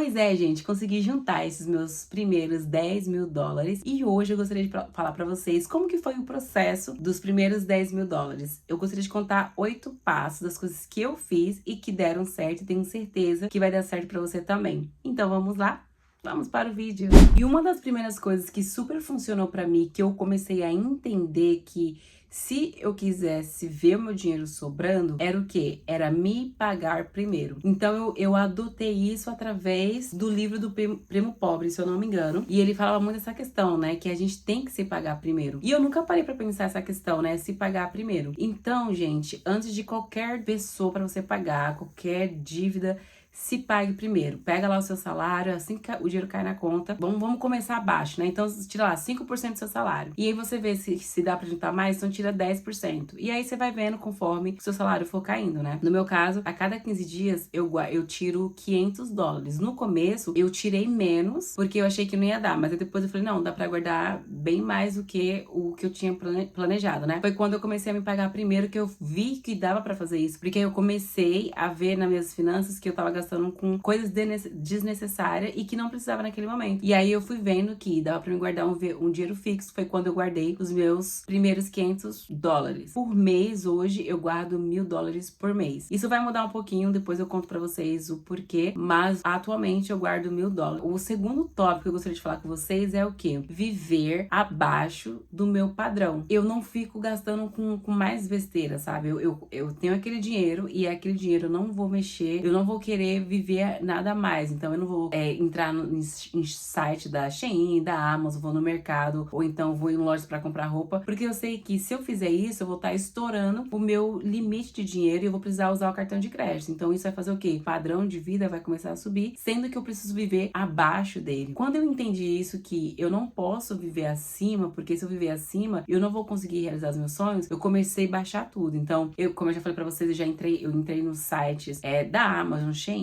Pois é, gente, consegui juntar esses meus primeiros 10 mil dólares e hoje eu gostaria de falar pra vocês como que foi o processo dos primeiros 10 mil dólares. Eu gostaria de contar 8 passos das coisas que eu fiz e que deram certo e tenho certeza que vai dar certo pra você também. Então vamos lá? Vamos para o vídeo. E uma das primeiras coisas que super funcionou pra mim, que eu comecei a entender que se eu quisesse ver o meu dinheiro sobrando, era o quê? Era me pagar primeiro. Então eu adotei isso através do livro do Primo Pobre, se eu não me engano. E ele falava muito dessa questão, né? Que a gente tem que se pagar primeiro. E eu nunca parei pra pensar essa questão, né? Se pagar primeiro. Então, gente, antes de qualquer pessoa pra você pagar, qualquer dívida, se pague primeiro. Pega lá o seu salário, assim que o dinheiro cai na conta. Vamos começar abaixo, né? Então, tira lá 5% do seu salário. E aí você vê se dá pra juntar mais, então tira 10%. E aí você vai vendo conforme o seu salário for caindo, né? No meu caso, a cada 15 dias eu tiro 500 dólares. No começo, eu tirei menos, porque eu achei que não ia dar. Mas aí depois eu falei, não, dá pra guardar bem mais do que o que eu tinha planejado, né? Foi quando eu comecei a me pagar primeiro que eu vi que dava pra fazer isso. Porque eu comecei a ver nas minhas finanças que eu tava gastando com coisas desnecessárias e que não precisava naquele momento. E aí eu fui vendo que dava pra me guardar um dinheiro fixo. Foi quando eu guardei os meus primeiros 500 dólares. Por mês, hoje, eu guardo 1.000 dólares por mês. Isso vai mudar um pouquinho, depois eu conto pra vocês o porquê, mas atualmente eu guardo 1.000 dólares. O segundo tópico que eu gostaria de falar com vocês é o quê? Viver abaixo do meu padrão. Eu não fico gastando com mais besteira, sabe? Eu tenho aquele dinheiro e aquele dinheiro eu não vou mexer, eu não vou querer viver nada mais. Então eu não vou entrar em site da Shein, da Amazon, vou no mercado, ou então vou em lojas pra comprar roupa, porque eu sei que se eu fizer isso, eu vou estar estourando o meu limite de dinheiro e eu vou precisar usar o cartão de crédito. Então isso vai fazer o quê? O padrão de vida vai começar a subir, sendo que eu preciso viver abaixo dele. Quando eu entendi isso, que eu não posso viver acima, porque se eu viver acima, eu não vou conseguir realizar os meus sonhos, eu comecei a baixar tudo. Então, como eu já falei pra vocês, eu entrei nos sites da Amazon, Shein,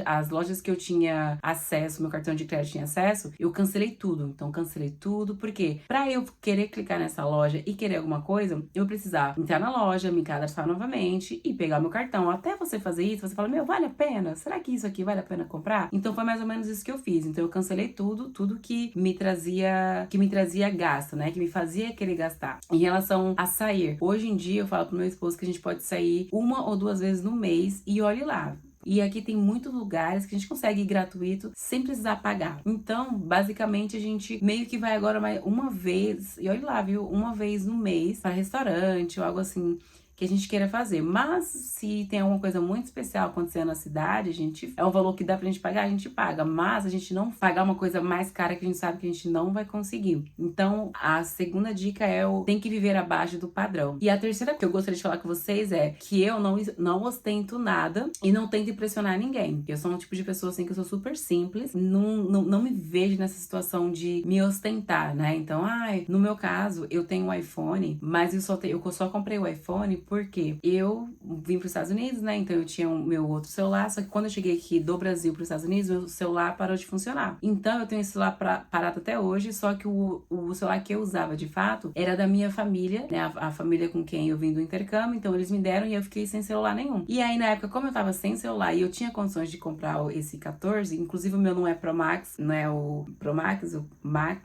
as lojas que eu tinha acesso, meu cartão de crédito tinha acesso, eu cancelei tudo. Então, cancelei tudo, porque pra eu querer clicar nessa loja e querer alguma coisa, eu precisava entrar na loja, me cadastrar novamente e pegar meu cartão. Até você fazer isso, você fala, meu, vale a pena? Será que isso aqui vale a pena comprar? Então, foi mais ou menos isso que eu fiz. Então, eu cancelei tudo que me trazia gasto, né? Que me fazia querer gastar. Em relação a sair, hoje em dia eu falo pro meu esposo que a gente pode sair 1 ou 2 vezes no mês e olhe lá. E aqui tem muitos lugares que a gente consegue ir gratuito sem precisar pagar. Então, basicamente, a gente meio que vai agora uma vez, e olha lá, viu? Uma vez no mês para restaurante ou algo assim que a gente queira fazer. Mas se tem alguma coisa muito especial acontecendo na cidade, é um valor que dá pra gente pagar, a gente paga. Mas a gente não pagar uma coisa mais cara que a gente sabe que a gente não vai conseguir. Então, a segunda dica é tem que viver abaixo do padrão. E a terceira que eu gostaria de falar com vocês é que eu não ostento nada e não tento impressionar ninguém. Eu sou um tipo de pessoa assim que eu sou super simples, não me vejo nessa situação de me ostentar, né? Então, no meu caso, eu tenho um iPhone, mas eu só comprei o iPhone porque eu vim para os Estados Unidos, né? Então eu tinha o meu outro celular, só que quando eu cheguei aqui do Brasil para os Estados Unidos, meu celular parou de funcionar. Então eu tenho esse celular parado até hoje, só que o celular que eu usava de fato era da minha família, né? A família com quem eu vim do intercâmbio, então eles me deram e eu fiquei sem celular nenhum. E aí na época, como eu tava sem celular e eu tinha condições de comprar esse 14, inclusive o meu não é Pro Max, não é o Pro Max, o Max,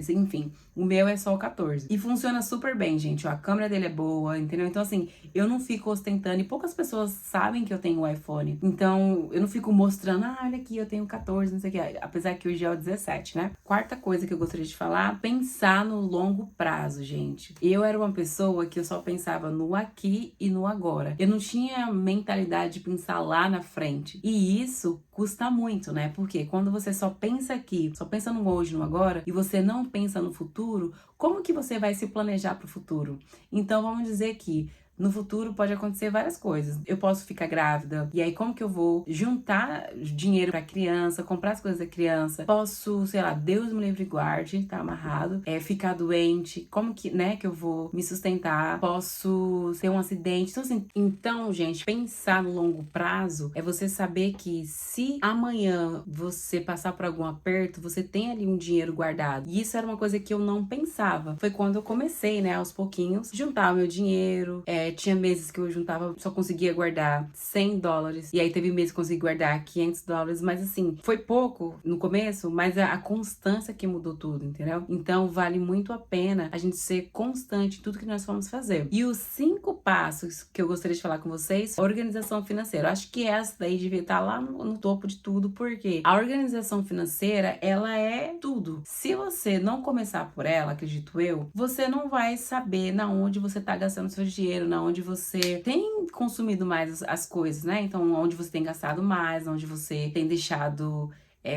enfim, o meu é só o 14. E funciona super bem, gente, ó, a câmera dele é boa, entendeu? Então assim, eu não fico ostentando e poucas pessoas sabem que eu tenho um iPhone. Então, eu não fico mostrando, olha aqui, eu tenho 14, não sei o que. Apesar que hoje é o 17, né? Quarta coisa que eu gostaria de falar, pensar no longo prazo, gente. Eu era uma pessoa que eu só pensava no aqui e no agora. Eu não tinha mentalidade de pensar lá na frente. E isso custa muito, né? Porque quando você só pensa aqui, só pensa no hoje, no agora, e você não pensa no futuro, como que você vai se planejar para o futuro? Então, vamos dizer que no futuro pode acontecer várias coisas. Eu posso ficar grávida, e aí como que eu vou juntar dinheiro pra criança, comprar as coisas da criança? Posso, sei lá, Deus me livre e guarde, tá amarrado. Ficar doente, como que, né, que eu vou me sustentar? Posso ter um acidente. Então, assim, gente, pensar no longo prazo é você saber que se amanhã você passar por algum aperto, você tem ali um dinheiro guardado. E isso era uma coisa que eu não pensava. Foi quando eu comecei, né, aos pouquinhos, juntar o meu dinheiro, Tinha meses que eu juntava, só conseguia guardar $100. E aí teve meses que eu consegui guardar $500. Mas assim, foi pouco no começo, mas a constância que mudou tudo, entendeu? Então vale muito a pena a gente ser constante em tudo que nós vamos fazer. E os 5 passos que eu gostaria de falar com vocês, organização financeira. Eu acho que essa daí devia estar lá no topo de tudo, porque a organização financeira, ela é tudo. Se você não começar por ela, acredito eu, você não vai saber na onde você tá gastando seu dinheiro, na onde você tem consumido mais as coisas, né? Então, onde você tem gastado mais, onde você tem deixado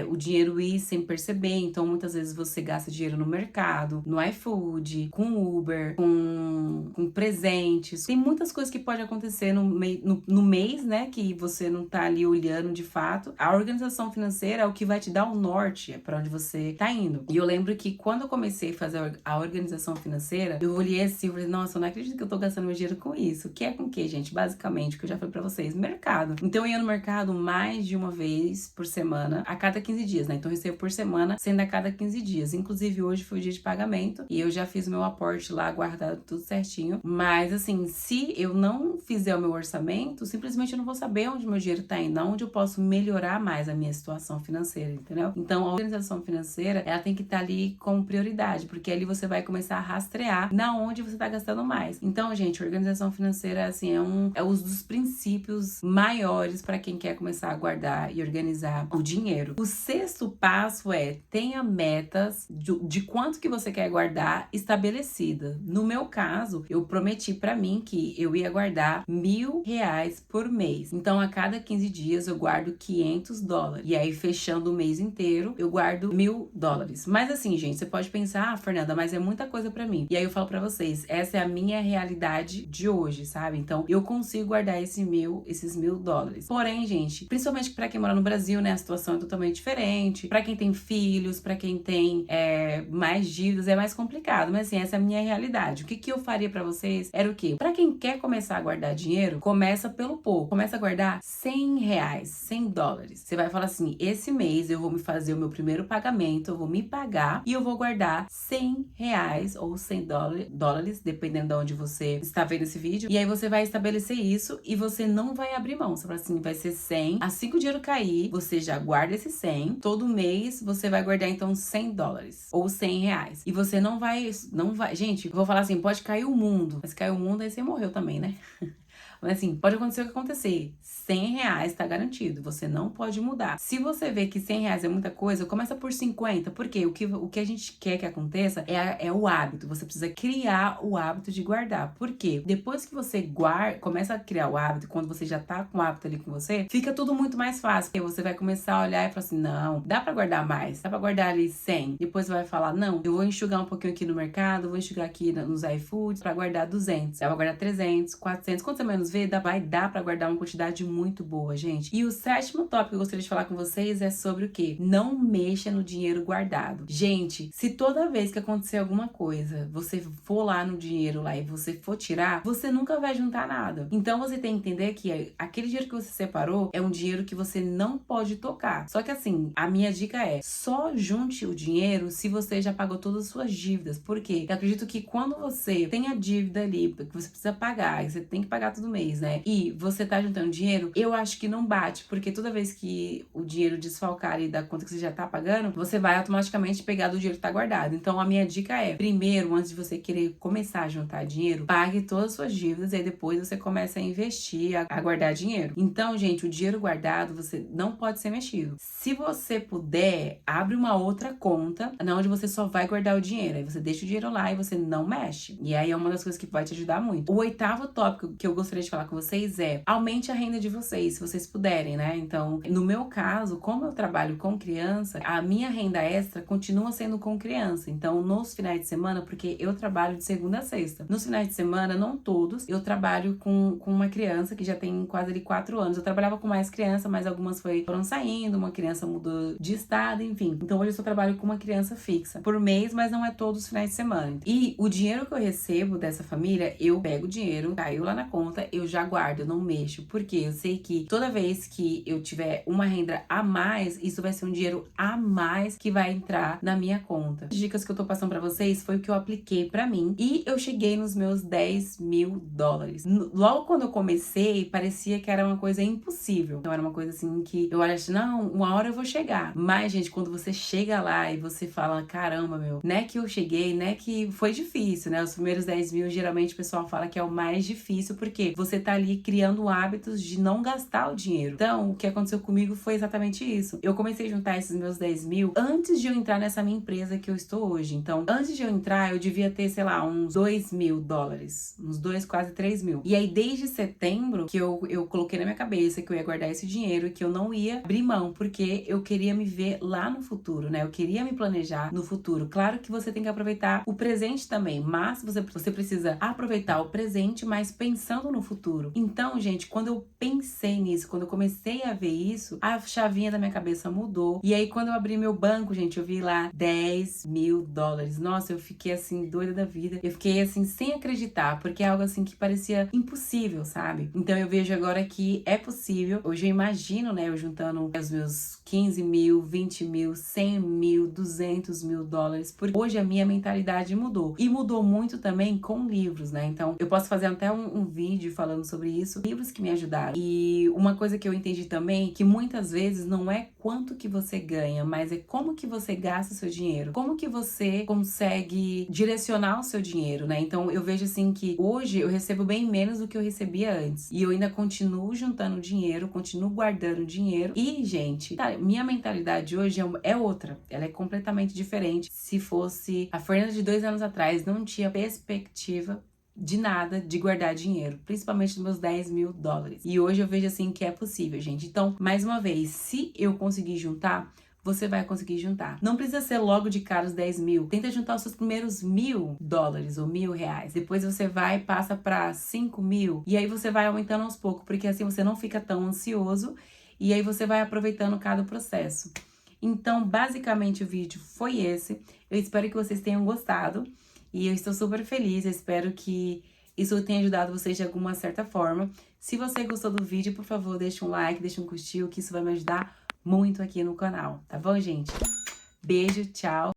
o dinheiro ir sem perceber. Então, muitas vezes você gasta dinheiro no mercado, no iFood, com Uber, com presentes. Tem muitas coisas que podem acontecer no mês, né? Que você não tá ali olhando de fato. A organização financeira é o que vai te dar o norte para onde você tá indo. E eu lembro que quando eu comecei a fazer a organização financeira, eu olhei assim e falei, nossa, eu não acredito que eu tô gastando meu dinheiro com isso. Que é com o quê, gente? Basicamente, o que eu já falei pra vocês, mercado. Então, eu ia no mercado mais de uma vez por semana, a cada 15 dias, né? Então eu recebo por semana, sendo a cada 15 dias. Inclusive hoje foi o dia de pagamento e eu já fiz o meu aporte lá, guardado tudo certinho. Mas assim, se eu não fizer o meu orçamento, simplesmente eu não vou saber onde meu dinheiro tá indo, onde eu posso melhorar mais a minha situação financeira, entendeu? Então a organização financeira, ela tem que estar ali como prioridade, porque ali você vai começar a rastrear na onde você tá gastando mais. Então, gente, organização financeira, assim, é um dos princípios maiores para quem quer começar a guardar e organizar o dinheiro. O 6º passo é tenha metas de quanto que você quer guardar estabelecida. No meu caso, eu prometi pra mim que eu ia guardar R$1.000 por mês. Então, a cada 15 dias eu guardo $500. E aí, fechando o mês inteiro, eu guardo $1.000. Mas assim, gente, você pode pensar, Fernanda, mas é muita coisa pra mim. E aí eu falo pra vocês, essa é a minha realidade de hoje, sabe? Então, eu consigo guardar esses $1.000. Porém, gente, principalmente pra quem mora no Brasil, né, a situação é totalmente diferente. Pra quem tem filhos, pra quem tem mais dívidas, é mais complicado. Mas assim, essa é a minha realidade. O que eu faria pra vocês era o quê? Pra quem quer começar a guardar dinheiro, começa pelo pouco. Começa a guardar R$100, $100. Você vai falar assim, esse mês eu vou me fazer o meu primeiro pagamento, eu vou me pagar e eu vou guardar R$100 ou $100, dependendo de onde você está vendo esse vídeo. E aí você vai estabelecer isso e você não vai abrir mão. Você fala assim, vai ser 100. Assim que o dinheiro cair, você já guarda esse 100. Todo mês você vai guardar então $100 ou R$100. E você não vai, gente, eu vou falar assim, pode cair o mundo. Mas se cair o mundo, aí você morreu também, né? Mas assim, pode acontecer o que acontecer. R$100 tá garantido, você não pode mudar. Se você vê que R$100 é muita coisa, começa por 50, porque o que a gente quer que aconteça é o hábito. Você precisa criar o hábito de guardar. Por quê? Depois que você começa a criar o hábito, quando você já tá com o hábito ali com você, fica tudo muito mais fácil. Porque você vai começar a olhar e falar assim, não, dá pra guardar mais, dá pra guardar ali 100. Depois você vai falar, não, eu vou enxugar um pouquinho aqui no mercado, vou enxugar aqui nos iFoods pra guardar 200. Dá pra guardar 300, 400, quanto você menos vê, vai dar pra guardar uma quantidade muito boa, gente. E o 7º tópico que eu gostaria de falar com vocês é sobre o quê? Não mexa no dinheiro guardado. Gente, se toda vez que acontecer alguma coisa, você for lá no dinheiro lá e você for tirar, você nunca vai juntar nada. Então você tem que entender que aquele dinheiro que você separou é um dinheiro que você não pode tocar. Só que assim, a minha dica é, só junte o dinheiro se você já pagou todas as suas dívidas. Por quê? Eu acredito que quando você tem a dívida ali, que você precisa pagar, você tem que pagar todo mês, né? E você tá juntando dinheiro, eu acho que não bate, porque toda vez que o dinheiro desfalcar ali da conta que você já tá pagando, você vai automaticamente pegar do dinheiro que tá guardado. Então a minha dica é, primeiro, antes de você querer começar a juntar dinheiro, pague todas as suas dívidas e aí depois você começa a investir, a guardar dinheiro. Então, gente, o dinheiro guardado, você não pode ser mexido. Se você puder, abre uma outra conta, onde você só vai guardar o dinheiro. Aí você deixa o dinheiro lá e você não mexe. E aí é uma das coisas que vai te ajudar muito. O 8º tópico que eu gostaria de falar com vocês é aumente a renda de vocês, se vocês puderem, né? Então, no meu caso, como eu trabalho com criança, a minha renda extra continua sendo com criança. Então, nos finais de semana, porque eu trabalho de segunda a sexta. Nos finais de semana, não todos, eu trabalho com uma criança que já tem quase ali 4 anos. Eu trabalhava com mais criança, mas algumas foram saindo, uma criança mudou de estado, enfim. Então, hoje eu só trabalho com uma criança fixa por mês, mas não é todos os finais de semana. E o dinheiro que eu recebo dessa família, eu pego o dinheiro, caiu lá na conta, eu já guardo, eu não mexo. Porque eu sei que toda vez que eu tiver uma renda a mais, isso vai ser um dinheiro a mais que vai entrar na minha conta. As dicas que eu tô passando pra vocês foi o que eu apliquei pra mim e eu cheguei nos meus 10 mil dólares. Logo quando eu comecei, parecia que era uma coisa impossível. Então era uma coisa assim que eu acho, não, uma hora eu vou chegar. Mas, gente, quando você chega lá e você fala, caramba, meu, né que eu cheguei, né que foi difícil, né? Os primeiros 10 mil, geralmente o pessoal fala que é o mais difícil, porque você tá ali criando hábitos de não gastar o dinheiro. Então, o que aconteceu comigo foi exatamente isso. Eu comecei a juntar esses meus 10 mil antes de eu entrar nessa minha empresa que eu estou hoje. Então, antes de eu entrar, eu devia ter, sei lá, uns 2 mil dólares. Uns 2, quase 3 mil. E aí, desde setembro, que eu coloquei na minha cabeça que eu ia guardar esse dinheiro e que eu não ia abrir mão, porque eu queria me ver lá no futuro, né? Eu queria me planejar no futuro. Claro que você tem que aproveitar o presente também, mas você precisa aproveitar o presente, mas pensando no futuro. Então, gente, quando eu pensei nisso, quando eu comecei a ver isso, a chavinha da minha cabeça mudou. E aí, quando eu abri meu banco, gente, eu vi lá 10 mil dólares. Nossa, eu fiquei assim, doida da vida. Eu fiquei assim, sem acreditar, porque é algo assim que parecia impossível, sabe? Então eu vejo agora que é possível. Hoje eu imagino, né, eu juntando os meus 15 mil, 20 mil, 100 mil, 200 mil dólares. Porque hoje a minha mentalidade mudou. E mudou muito também com livros, né? Então eu posso fazer até um vídeo falando sobre isso. Livros que me ajudaram. E uma coisa que eu entendi também, que muitas vezes não é quanto que você ganha, mas é como que você gasta o seu dinheiro. Como que você consegue direcionar o seu dinheiro, né? Então eu vejo assim que hoje eu recebo bem menos do que eu recebia antes. E eu ainda continuo juntando dinheiro, continuo guardando dinheiro. E, gente, tá, minha mentalidade hoje é outra. Ela é completamente diferente. Se fosse a Fernanda de 2 anos atrás, não tinha perspectiva de nada de guardar dinheiro, principalmente nos meus 10 mil dólares. E hoje eu vejo assim que é possível, gente. Então, mais uma vez, se eu conseguir juntar, você vai conseguir juntar. Não precisa ser logo de cara os 10 mil. Tenta juntar os seus primeiros 1.000 dólares ou 1.000 reais. Depois você vai e passa para 5 mil. E aí você vai aumentando aos poucos, porque assim você não fica tão ansioso. E aí você vai aproveitando cada processo. Então, basicamente, o vídeo foi esse. Eu espero que vocês tenham gostado. E eu estou super feliz, eu espero que isso tenha ajudado vocês de alguma certa forma. Se você gostou do vídeo, por favor, deixa um like, deixa um curtir, que isso vai me ajudar muito aqui no canal, tá bom, gente? Beijo, tchau!